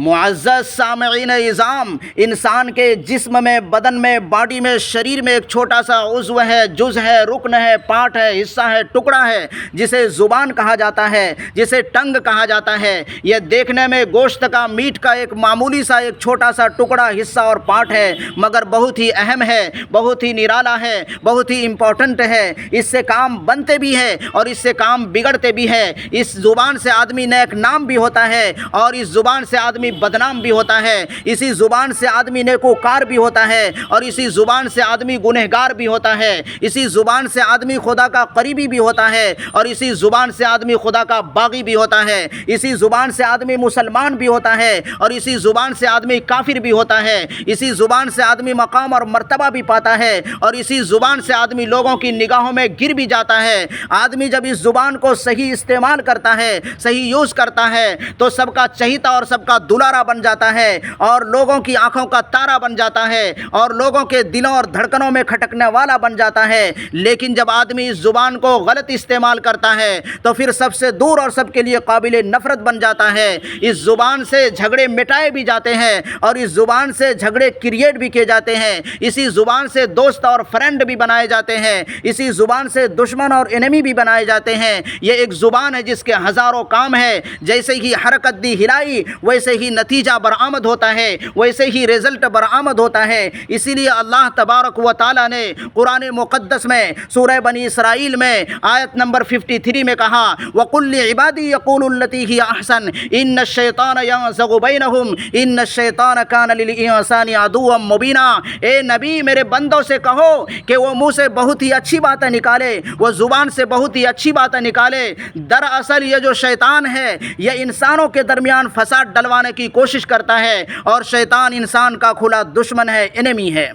معزز سامعین عظام، انسان کے جسم میں، بدن میں، باڈی میں، شریر میں ایک چھوٹا سا عضو ہے، جز ہے، رکن ہے، پارٹ ہے، حصہ ہے، ٹکڑا ہے، جسے زبان کہا جاتا ہے، جسے ٹنگ کہا جاتا ہے۔ یہ دیکھنے میں گوشت کا، میٹ کا ایک معمولی سا ایک چھوٹا سا ٹکڑا، حصہ اور پارٹ ہے، مگر بہت ہی اہم ہے، بہت ہی نرالا ہے، بہت ہی امپورٹنٹ ہے۔ اس سے کام بنتے بھی ہے اور اس سے کام بگڑتے بھی ہے۔ اس زبان سے آدمی نیک نام بھی ہوتا ہے اور اس زبان سے آدمی بدنام بھی ہوتا ہے۔ اسی زبان سے آدمی نیکوکار بھی ہوتا ہے اور اسی زبان سے آدمی گنہگار بھی ہوتا ہے۔ اسی زبان سے آدمی خدا کا قریبی بھی ہوتا ہے اور اسی زبان سے آدمی خدا کا باغی بھی ہوتا ہے۔ اسی زبان سے آدمی مسلمان بھی ہوتا ہے اور اسی زبان سے آدمی کافر بھی ہوتا ہے۔ اسی زبان سے آدمی مقام اور مرتبہ بھی پاتا ہے اور اسی زبان سے آدمی لوگوں کی نگاہوں میں گر بھی جاتا ہے۔ آدمی جب اس زبان کو صحیح استعمال کرتا ہے، صحیح یوز کرتا ہے، تو سب کا چہیتا اور سب کا دلارا بن جاتا ہے اور لوگوں کی آنکھوں کا تارا بن جاتا ہے اور لوگوں کے دلوں اور دھڑکنوں میں کھٹکنے والا بن جاتا ہے۔ لیکن جب آدمی اس زبان کو غلط استعمال کرتا ہے تو پھر سب سے دور اور سب کے لیے قابل نفرت بن جاتا ہے۔ اس زبان سے جھگڑے مٹائے بھی جاتے ہیں اور اس زبان سے جھگڑے کریٹ بھی کیے جاتے ہیں۔ اسی زبان سے دوست اور فرینڈ بھی بنائے جاتے ہیں، اسی زبان سے دشمن اور انیمی بھی بنائے جاتے ہیں۔ یہ ایک زبان ہے جس کے ہزاروں کام ہے، جیسے ہی حرکت دی ہلائی ویسے ہی نتیجہ برآمد ہوتا ہے، ویسے ہی رزلٹ برآمد ہوتا ہے۔ اسی لیے اللہ تبارک و تعالیٰ نے قرآن مقدس میں سورہ بنی اسرائیل میں آیت نمبر 53 میں کہا وَقُلْ لِعِبَادِي يَقُولُوا الَّتِي هِيَ أَحْسَنُ إِنَّ الشَّيْطَانَ يَنزَغُ بَيْنَهُمْ إِنَّ الشَّيْطَانَ كَانَ لِلْإِنسَانِ عَدُوًّا مُّبِينًا۔ اے نبی میرے بندوں سے کہو کہ وہ منہ سے بہت ہی اچھی باتیں نکالے، وہ زبان سے بہت ہی اچھی باتیں نکالے، دراصل یہ جو شیطان ہے یہ انسانوں کے درمیان فساد ڈلوانے کی کوشش کرتا ہے اور شیطان انسان کا کھلا دشمن ہے، انیمی ہے۔